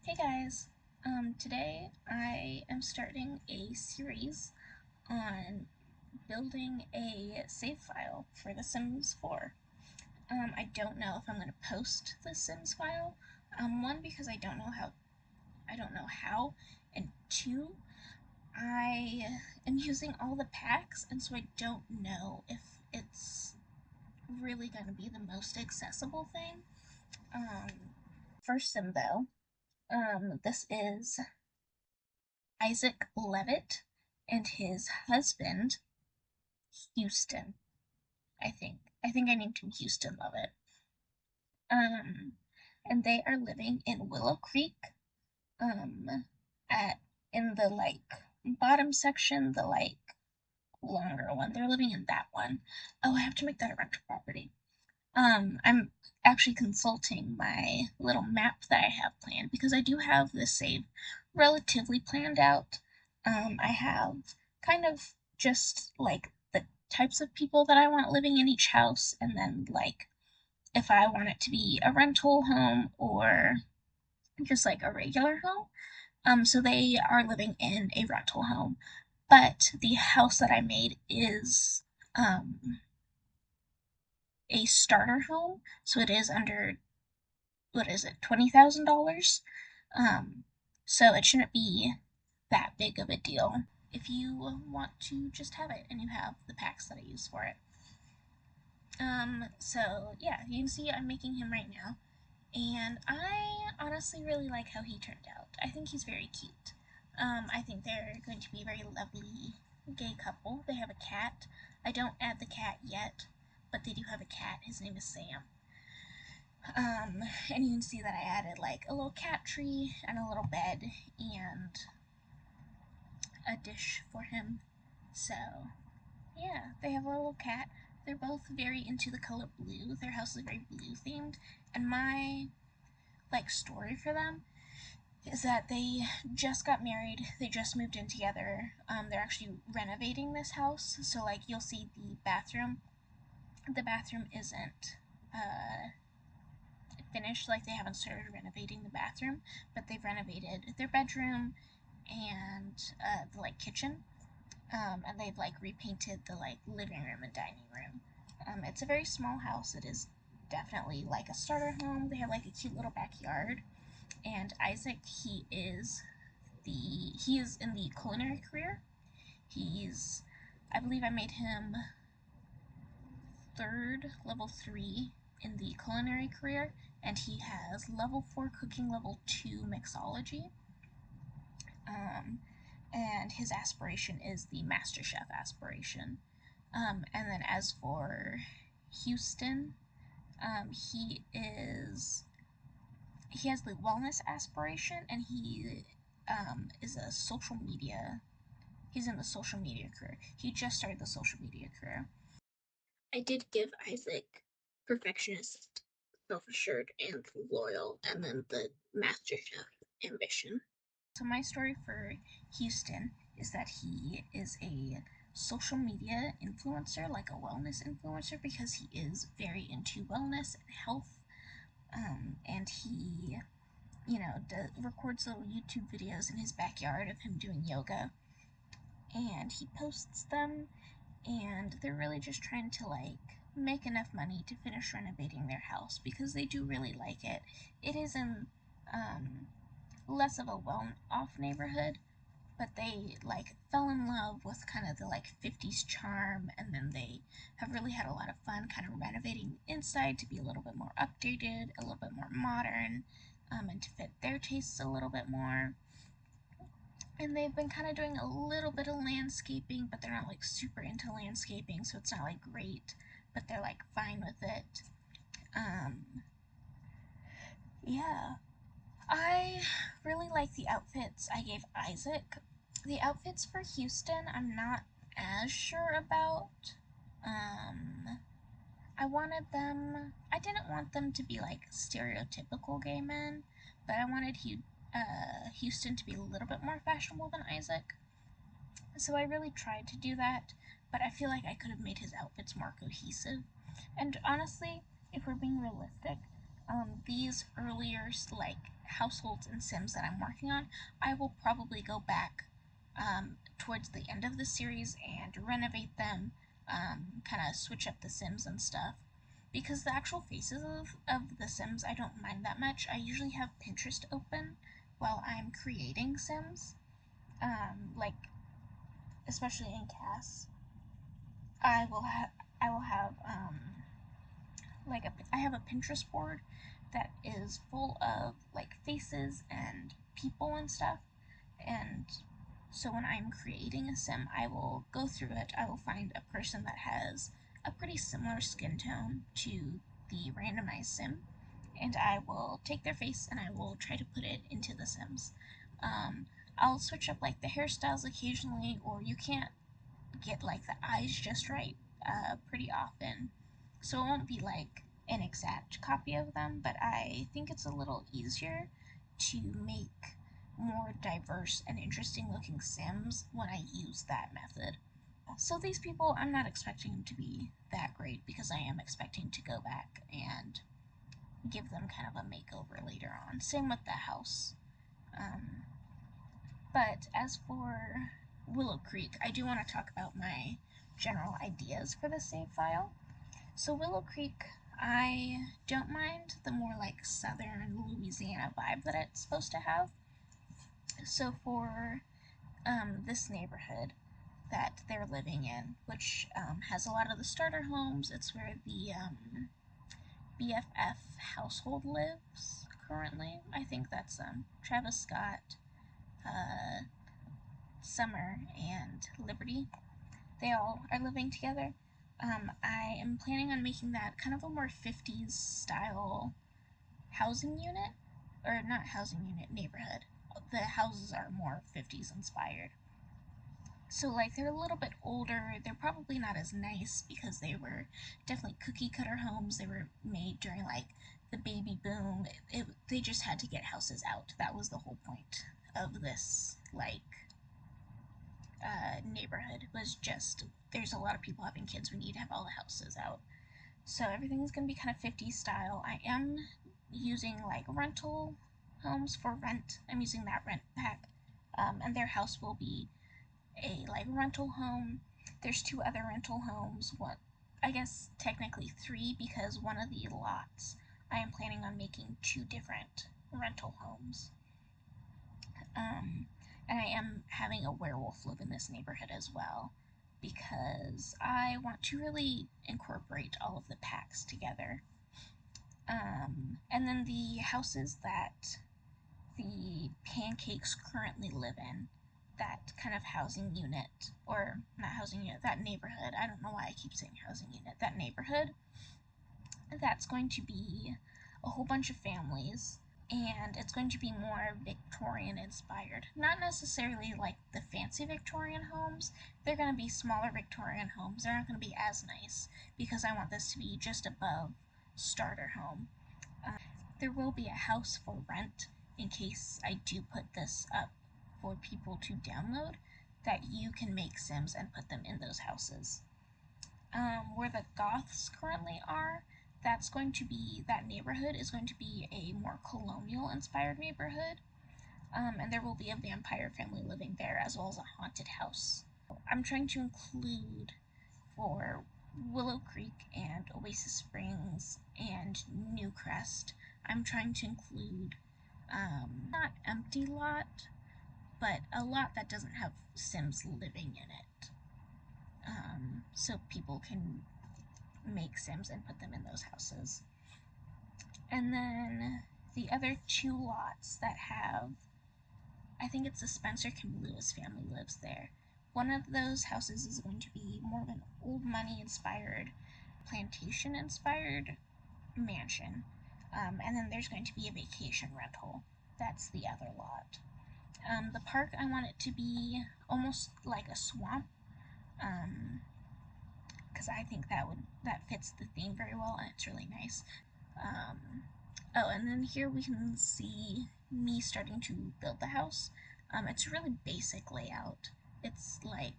Hey guys, today I am starting a series on building a save file for The Sims 4. I don't know if I'm going to post the Sims file. One, because I don't know how, and two, I am using all the packs, and so I don't know if it's really going to be the most accessible thing. First sim though, this is Isaac Levitt and his husband, Houston, I think. I think I named him Houston Levitt. Um, and they are living in Willow Creek, um, at in the bottom section, the longer one. They're living in that one. Oh, I have to make that a rental property. I'm actually consulting my little map that I have planned because I do have this save relatively planned out. I have kind of just the types of people that I want living in each house, and then if I want it to be a rental home or just like a regular home. So they are living in a rental home, but the house that I made is a starter home, so it is under, what is it, $20,000. Um, so it shouldn't be that big of a deal if you want to just have it and you have the packs that I use for it. So yeah, you can see I'm making him right now, and I honestly really like how he turned out. I think he's very cute. I think they're going to be a very lovely gay couple. They have a cat. I don't add the cat yet, but they do have a cat. His name is Sam. And you can see that I added like a little cat tree and a little bed and a dish for him. So, yeah, they have a little cat. They're both very into the color blue. Their house is very blue themed. And my story for them is that they just got married. They just moved in together. They're actually renovating this house. So you'll see the bathroom. The bathroom isn't finished, they haven't started renovating the bathroom, but they've renovated their bedroom and the kitchen, and they've repainted the living room and dining room. It's a very small house. It is definitely a starter home. They have a cute little backyard, and Isaac, he is in the culinary career. He's, I believe I made him third, level 3 in the culinary career, and he has level 4 cooking, level 2 mixology. And his aspiration is the Master Chef aspiration. And then as for Houston, he has the wellness aspiration, and he is a social media. He's in the social media career. He just started the social media career. I did give Isaac perfectionist, self-assured, and loyal, and then the Master Chef ambition. So my story for Houston is that he is a social media influencer, like a wellness influencer, because he is very into wellness and health. And he, records little YouTube videos in his backyard of him doing yoga, and he posts them, and they're really just trying to make enough money to finish renovating their house because they do really like it. It is in less of a well-off neighborhood, but they fell in love with kind of the 50s charm, and then they have really had a lot of fun kind of renovating inside to be a little bit more updated, a little bit more modern, and to fit their tastes a little bit more. And they've been kind of doing a little bit of landscaping, but they're not super into landscaping, so it's not great, but they're fine with it. Yeah. I really like the outfits I gave Isaac. The outfits for Houston, I'm not as sure about. I didn't want them to be stereotypical gay men, but I wanted Houston to be a little bit more fashionable than Isaac. So I really tried to do that, but I feel like I could have made his outfits more cohesive. And honestly, if we're being realistic, these earlier like households and Sims that I'm working on, I will probably go back towards the end of the series and renovate them, kind of switch up the Sims and stuff. Because the actual faces of the Sims, I don't mind that much. I usually have Pinterest open while I'm creating Sims, like especially in CAS. I will have I have a Pinterest board that is full of like faces and people and stuff. And so when I'm creating a sim, I will go through it. I will find a person that has a pretty similar skin tone to the randomized sim, and I will take their face and I will try to put it into the sims. Um, I'll switch up like the hairstyles occasionally, or you can't get like the eyes just right pretty often. So it won't be like an exact copy of them, but I think it's a little easier to make more diverse and interesting looking Sims when I use that method. So these people, I'm not expecting them to be that great because I am expecting to go back and give them kind of a makeover later on. Same with the house. Um, but as for Willow Creek, I do want to talk about my general ideas for the save file. So Willow Creek, I don't mind the more like southern Louisiana vibe that it's supposed to have. So for this neighborhood that they're living in, which has a lot of the starter homes, it's where the BFF household lives currently. I think that's Travis Scott, uh, Summer, and Liberty. They all are living together. I am planning on making that kind of a more 50s style housing unit, or not housing unit, neighborhood. The houses are more 50s inspired. So, like, they're a little bit older. They're probably not as nice because they were definitely cookie cutter homes. They were made during, like, the baby boom. They just had to get houses out. That was the whole point of this, like, neighborhood, was just there's a lot of people having kids. We need to have all the houses out. So everything's going to be kind of 50s style. I am using, like, rental homes for rent. I'm using that rent pack. And their house will be a like rental home. There's two other rental homes. One, I guess technically three, because one of the lots I am planning on making two different rental homes. And I am having a werewolf live in this neighborhood as well because I want to really incorporate all of the packs together. And then the houses that the pancakes currently live in, that kind of housing unit, or not housing unit, that neighborhood. I don't know why I keep saying housing unit. That neighborhood, that's going to be a whole bunch of families, and it's going to be more Victorian inspired. Not necessarily like the fancy Victorian homes. They're going to be smaller Victorian homes. They're not going to be as nice because I want this to be just above starter home. There will be a house for rent in case I do put this up for people to download, that you can make Sims and put them in those houses. Where the Goths currently are, that neighborhood is going to be a more colonial inspired neighborhood. And there will be a vampire family living there as well as a haunted house. I'm trying to include for Willow Creek and Oasis Springs and Newcrest, I'm trying to include not empty lot, but a lot that doesn't have Sims living in it. So people can make Sims and put them in those houses. And then the other two lots that have, I think it's the Spencer Kim Lewis family lives there. One of those houses is going to be more of an old money inspired, plantation inspired mansion. And then there's going to be a vacation rental. That's the other lot. The park, I want it to be almost like a swamp, because I think that fits the theme very well, and it's really nice. Oh, and then here we can see me starting to build the house. It's a really basic layout. It's like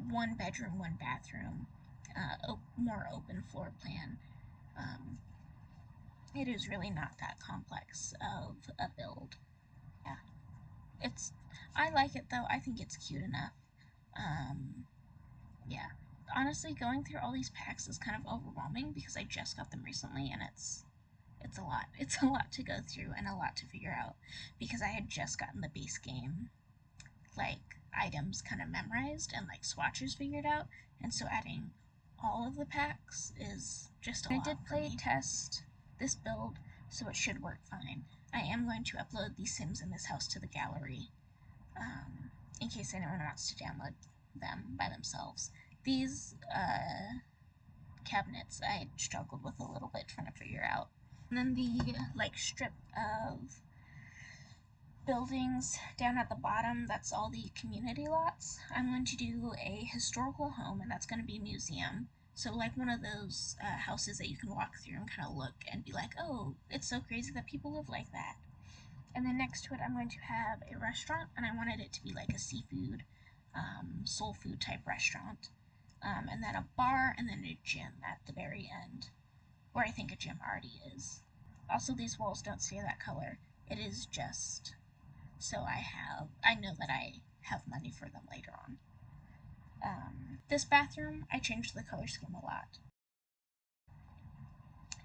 one bedroom, one bathroom, more open floor plan. Um, it is really not that complex of a build. Yeah, I like it though. I think it's cute enough. Yeah. Honestly, going through all these packs is kind of overwhelming because I just got them recently and it's a lot. It's a lot to go through and a lot to figure out because I had just gotten the base game like items kind of memorized and like swatches figured out, and so adding all of the packs is just a lot. I did play test this build, so it should work fine. I am going to upload these Sims in this house to the gallery, in case anyone wants to download them by themselves. These cabinets I struggled with a little bit trying to figure out. And then the like strip of buildings down at the bottom, that's all the community lots. I'm going to do a historical home, and that's going to be a museum. So like one of those houses that you can walk through and kind of look and be like, oh, it's so crazy that people live like that. And then next to it, I'm going to have a restaurant, and I wanted it to be like a seafood, soul food type restaurant. And then a bar, and then a gym at the very end, where I think a gym already is. Also, these walls don't stay that color. It is just so I know that I have money for them later on. This bathroom, I changed the color scheme a lot.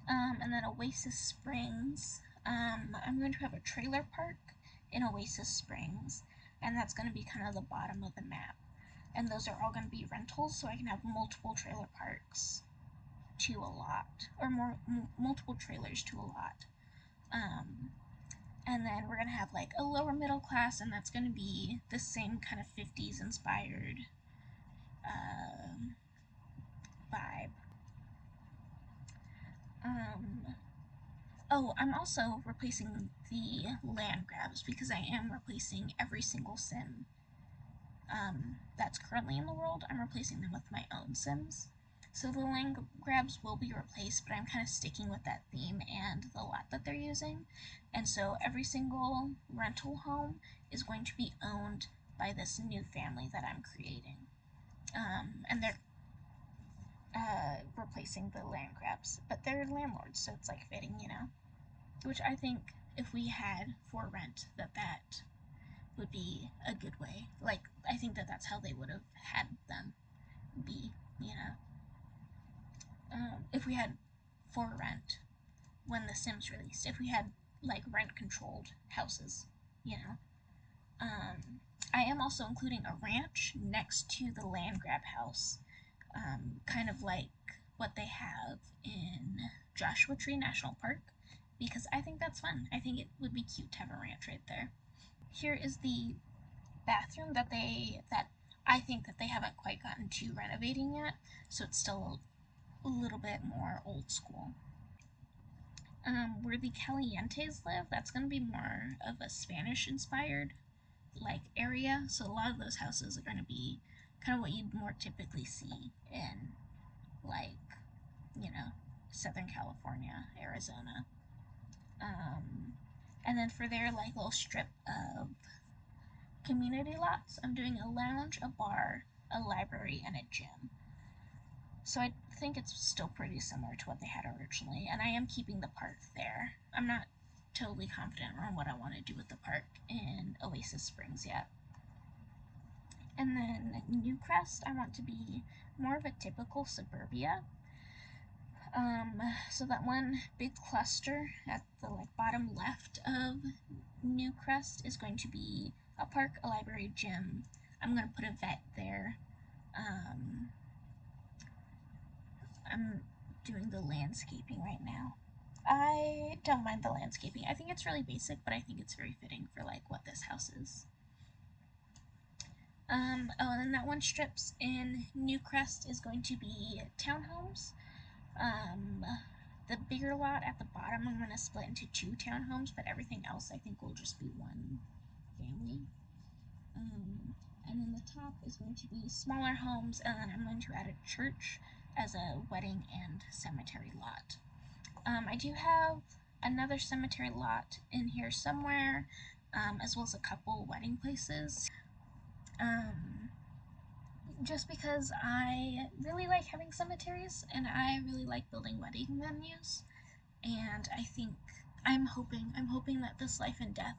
And then Oasis Springs. I'm going to have a trailer park in Oasis Springs, and that's going to be kind of the bottom of the map. And those are all going to be rentals, so I can have multiple trailer parks to a lot, or multiple trailers to a lot. And then we're going to have like a lower middle class, and that's going to be the same kind of 50s inspired vibe. Oh, I'm also replacing the land grabs because I am replacing every single sim that's currently in the world. I'm replacing them with my own sims. So the land grabs will be replaced, but I'm kind of sticking with that theme and the lot that they're using. And so every single rental home is going to be owned by this new family that I'm creating. And they're replacing the land grabs, but they're landlords, so it's like fitting, you know? Which I think if we had for rent, that would be a good way. Like, I think that's how they would have had them be, you know? If we had for rent when The Sims released, if we had like rent controlled houses, you know? I am also including a ranch next to the land grab house, kind of like what they have in Joshua Tree National Park, because I think that's fun. I think it would be cute to have a ranch right there. Here is the bathroom that I think that they haven't quite gotten to renovating yet, so it's still a little bit more old school. Where the Calientes live, that's going to be more of a Spanish-inspired like area, so a lot of those houses are going to be kind of what you'd more typically see in like, you know, Southern California, Arizona. And then for their like little strip of community lots, I'm doing a lounge, a bar, a library, and a gym. So I think it's still pretty similar to what they had originally, and I am keeping the park there. I'm not totally confident on what I want to do with the park in Oasis Springs yet. And then Newcrest, I want to be more of a typical suburbia. So that one big cluster at the like bottom left of Newcrest is going to be a park, a library, gym. I'm gonna put a vet there. I'm doing the landscaping right now. I don't mind the landscaping. I think it's really basic, but I think it's very fitting for like what this house is. Oh, and then that one strips in Newcrest is going to be townhomes. The bigger lot at the bottom, I'm going to split into 2 townhomes, but everything else I think will just be one family. And then the top is going to be smaller homes, and then I'm going to add a church as a wedding and cemetery lot. I do have another cemetery lot in here somewhere, as well as a couple wedding places. Just because I really like having cemeteries and I really like building wedding venues. And I'm hoping that this Life and Death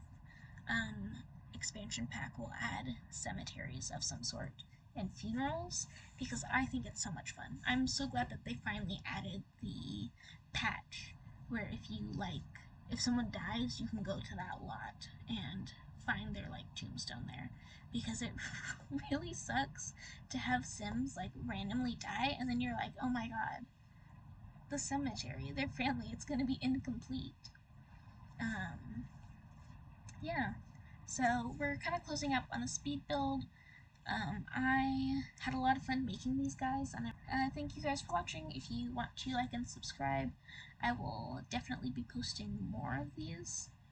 um, expansion pack will add cemeteries of some sort and funerals, because I think it's so much fun. I'm so glad that they finally added the patch where if someone dies, you can go to that lot and find their like tombstone there, because it really sucks to have Sims like randomly die and then you're like, oh my god, the cemetery, their family, it's gonna be incomplete. Um, yeah. So we're kind of closing up on the speed build. I had a lot of fun making these guys, and thank you guys for watching. If you want to like and subscribe, I will definitely be posting more of these.